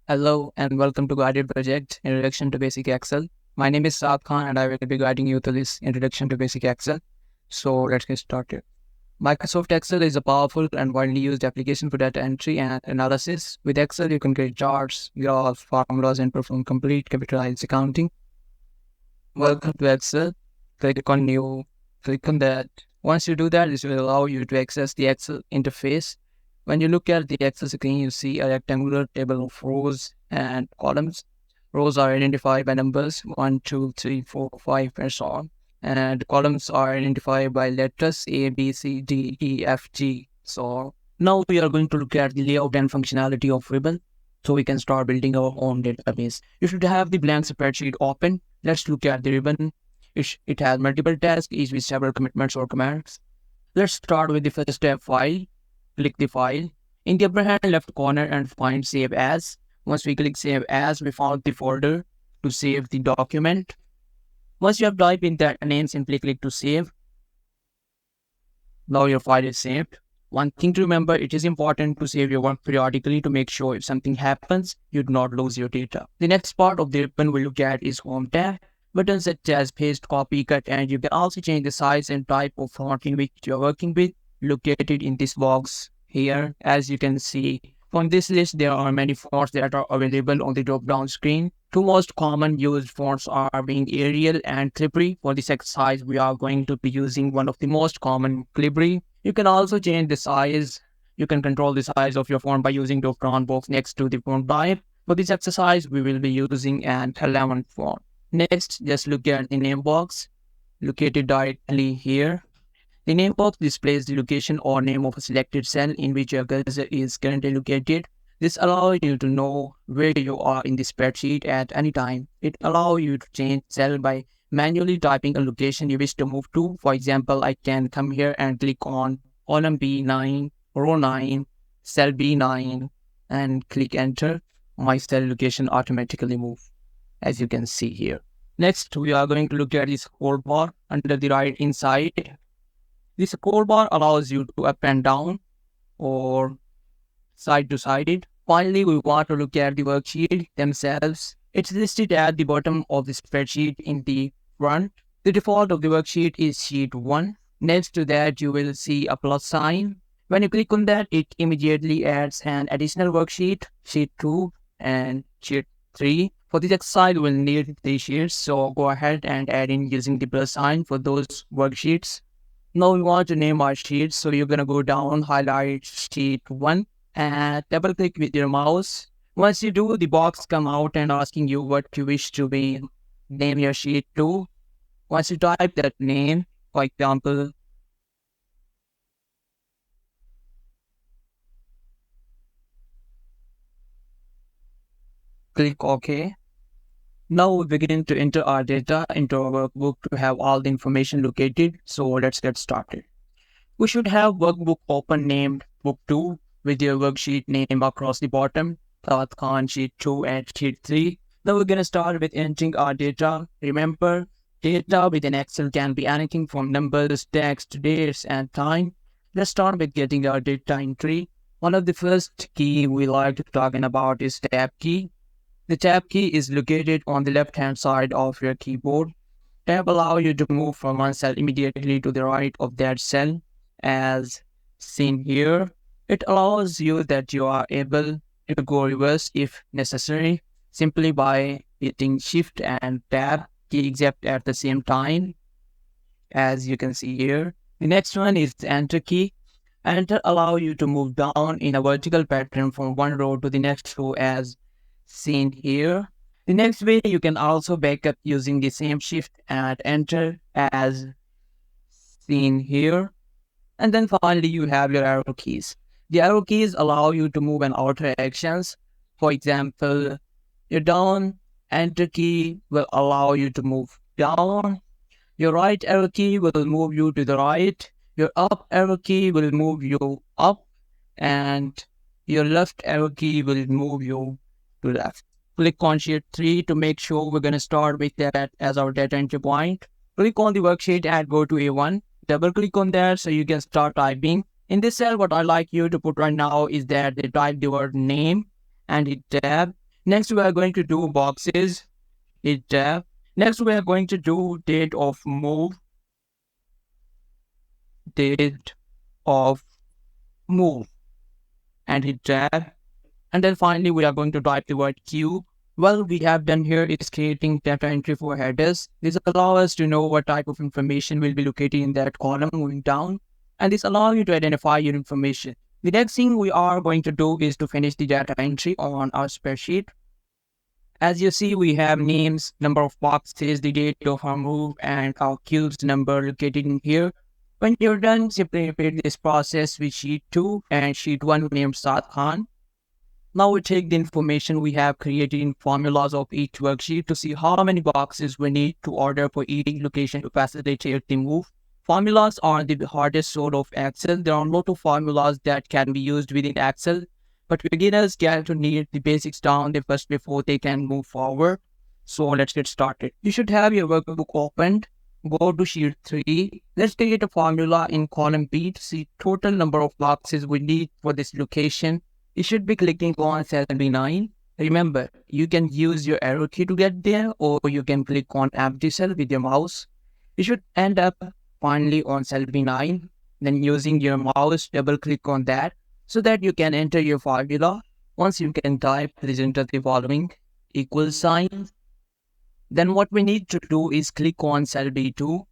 Hello and welcome to Guided Project Introduction to Basic Excel. My name is Saad Khan and I will be guiding you through this Introduction to Basic Excel. So let's get started. Microsoft Excel is a powerful and widely used application for data entry and analysis. With Excel, you can create charts, graphs, formulas, and perform complete capitalized accounting. Welcome to Excel. Click on New. Click on that. Once you do that, this will allow you to access the Excel interface. When you look at the Excel screen, you see a rectangular table of rows and columns. Rows are identified by numbers 1, 2, 3, 4, 5, and so on. And columns are identified by letters A, B, C, D, E, F, G. So now we are going to look at the layout and functionality of Ribbon so we can start building our own database. You should have the blank spreadsheet open. Let's look at the Ribbon. It has multiple tasks, each with several commitments or commands. Let's start with the first step, file. Click the file. In the upper hand left corner and find Save As. Once we click Save As, we found the folder to save the document. Once you have typed in that name, simply click to save. Now your file is saved. One thing to remember, it is important to save your work periodically to make sure if something happens, you do not lose your data. The next part of the ribbon we look at is Home tab. Buttons such as paste, copy, cut, and you can also change the size and type of font in which you are working with, located in this box here. As you can see, from this list, there are many fonts that are available on the drop-down screen. Two most common used fonts are being Arial and Calibri. For this exercise, we are going to be using one of the most common, Calibri. You can also change the size. You can control the size of your font by using the drop-down box next to the font type. For this exercise, we will be using an 11 font. Next, just look at the name box located directly here. The name box displays the location or name of a selected cell in which your cursor is currently located. This allows you to know where you are in the spreadsheet at any time. It allows you to change cell by manually typing a location you wish to move to. For example, I can come here and click on column B9, row 9, cell B9 and click enter. My cell location automatically moves, as you can see here. Next, we are going to look at this scroll bar under the right inside. This scroll bar allows you to up and down or side to side it. Finally, we want to look at the worksheet themselves. It's listed at the bottom of the spreadsheet in the front. The default of the worksheet is sheet 1. Next to that, you will see a plus sign. When you click on that, it immediately adds an additional worksheet, sheet 2 and sheet 3. For this exercise, we'll need 3 sheets, so go ahead and add in using the plus sign for those worksheets. Now we want to name our sheet, so you're going to go down, highlight sheet 1 and double click with your mouse. Once you do, the box come out and asking you what you wish to be name your sheet to. Once you type that name, for example, click OK. Now we begin to enter our data into our workbook to have all the information located. So let's get started. We should have workbook open named book 2 with your worksheet name across the bottom, Saad Khan sheet 2 and sheet 3. Now we're going to start with entering our data. Remember, data within Excel can be anything from numbers, text, dates, and time. Let's start with getting our data entry. One of the first key we like to talk about is tab key. The tab key is located on the left-hand side of your keyboard. Tab allows you to move from one cell immediately to the right of that cell, as seen here. It allows you that you are able to go reverse if necessary, simply by hitting Shift and Tab key exact at the same time, as you can see here. The next one is the Enter key. Enter allows you to move down in a vertical pattern from one row to the next row, as seen here. The next way, you can also back up using the same Shift and Enter as seen here. And then finally, you have your arrow keys. The arrow keys allow you to move and alter actions. For example, your down Enter key will allow you to move down. Your right arrow key will move you to the right. Your up arrow key will move you up. And your left arrow key will move you to left. Click on sheet 3 to make sure we're going to start with that as our data entry point. Click on the worksheet and go to A1. Double click on that so you can start typing. In this cell, what I like you to put right now is that they type the word name and hit tab. Next, we are going to do boxes, hit tab. Next, we are going to do date of move, date of move, and hit tab. And then finally, we are going to type the word Q. Well, we have done here is creating data entry for headers. This allows us to know what type of information will be located in that column moving down. And this allows you to identify your information. The next thing we are going to do is to finish the data entry on our spreadsheet. As you see, we have names, number of boxes, the date of our move, and our cubes number located in here. When you're done, simply repeat this process with sheet 2 and sheet 1 named Saad Khan. Now we take the information we have created in formulas of each worksheet to see how many boxes we need to order for each location to facilitate the move. Formulas are the hardest sort of Excel. There are a lot of formulas that can be used within Excel, but beginners get to need the basics down first before they can move forward. So let's get started. You should have your workbook opened. Go to sheet 3. Let's create a formula in column B to see total number of boxes we need for this location. You should be clicking on cell B9. Remember, you can use your arrow key to get there, or you can click on empty cell with your mouse. You should end up finally on cell B9. Then using your mouse, double click on that so that you can enter your formula. Once you can type, please enter the following equal sign. Then what we need to do is click on cell B2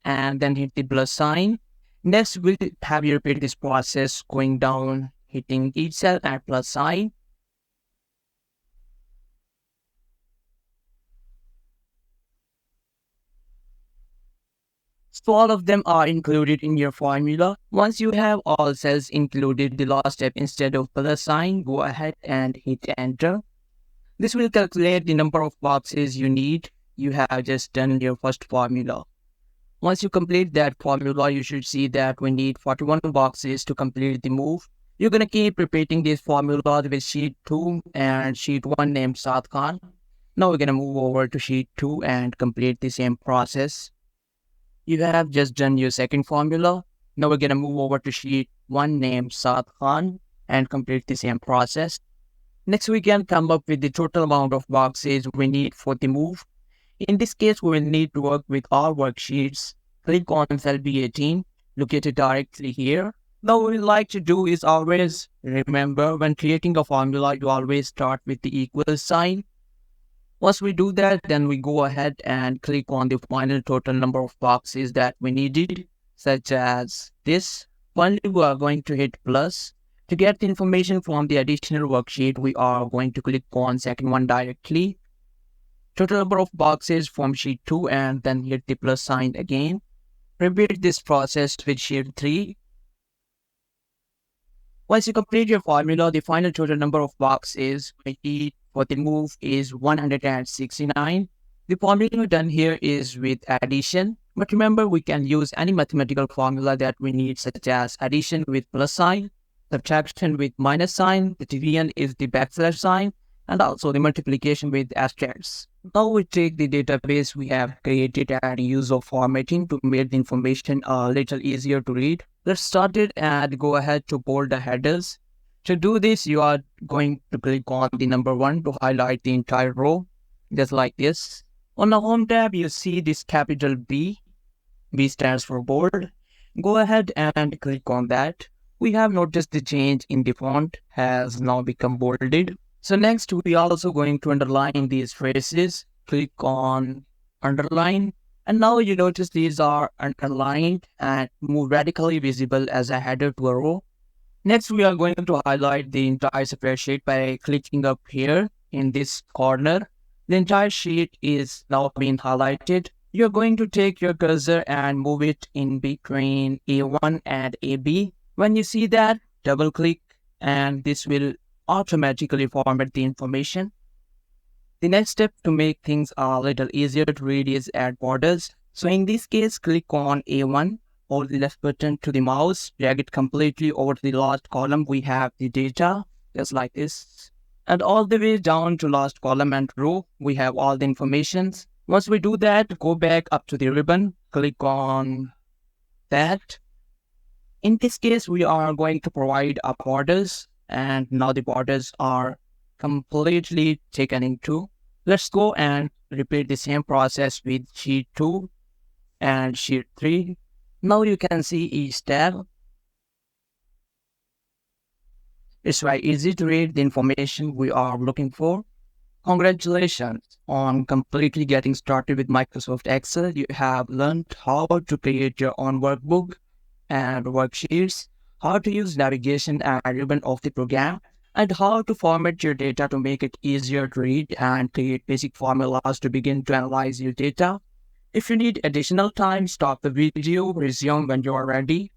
and then hit the plus sign. Next, we'll have you repeat this process going down, hitting each cell and plus sign. So all of them are included in your formula. Once you have all cells included, the last step, instead of plus sign, go ahead and hit enter. This will calculate the number of boxes you need. You have just done your first formula. Once you complete that formula, you should see that we need 41 boxes to complete the move. You're going to keep repeating this formula with sheet 2 and sheet 1 named Saad Khan. Now we're going to move over to sheet 2 and complete the same process. You have just done your second formula. Now we're going to move over to sheet 1 named Saad Khan and complete the same process. Next, we can come up with the total amount of boxes we need for the move. In this case, we will need to work with our worksheets. Click on cell B18, located directly here. Now, what we like to do is always remember when creating a formula, you always start with the equal sign. Once we do that, then we go ahead and click on the final total number of boxes that we needed, such as this. Finally, we are going to hit plus. To get the information from the additional worksheet, we are going to click on second one directly. Total number of boxes from sheet 2 and then hit the plus sign again. Repeat this process with sheet 3. Once you complete your formula, the final total number of boxes we need for the move is 169. The formula done here is with addition. But remember, we can use any mathematical formula that we need, such as addition with plus sign, subtraction with minus sign, the division is the backslash sign, and also the multiplication with asterisks. Now we take the database we have created and use of formatting to make the information a little easier to read. Let's start it and go ahead to bold the headers. To do this, you are going to click on the number 1 to highlight the entire row, just like this. On the home tab, you see this capital B. B stands for bold. Go ahead and click on that. We have noticed the change in the font has now become bolded. So next, we are also going to underline these phrases. Click on underline. And now you notice these are underlined and more radically visible as a header to a row. Next, we are going to highlight the entire spreadsheet by clicking up here in this corner. The entire sheet is now being highlighted. You're going to take your cursor and move it in between A1 and AB. When you see that, double click and this will automatically format the information. The next step to make things a little easier to read is add borders. So in this case, click on A1, hold the left button to the mouse, drag it completely over to the last column. We have the data, just like this. And all the way down to last column and row, we have all the informations. Once we do that, go back up to the ribbon, click on that. In this case, we are going to provide our borders, and now the borders are completely taken into. Let's go and repeat the same process with sheet 2 and sheet 3. Now you can see each tab. It's very easy to read the information we are looking for. Congratulations on completely getting started with Microsoft Excel. You have learned how to create your own workbook and worksheets, how to use navigation and ribbon of the program, and how to format your data to make it easier to read and create basic formulas to begin to analyze your data. If you need additional time, stop the video, resume when you are ready.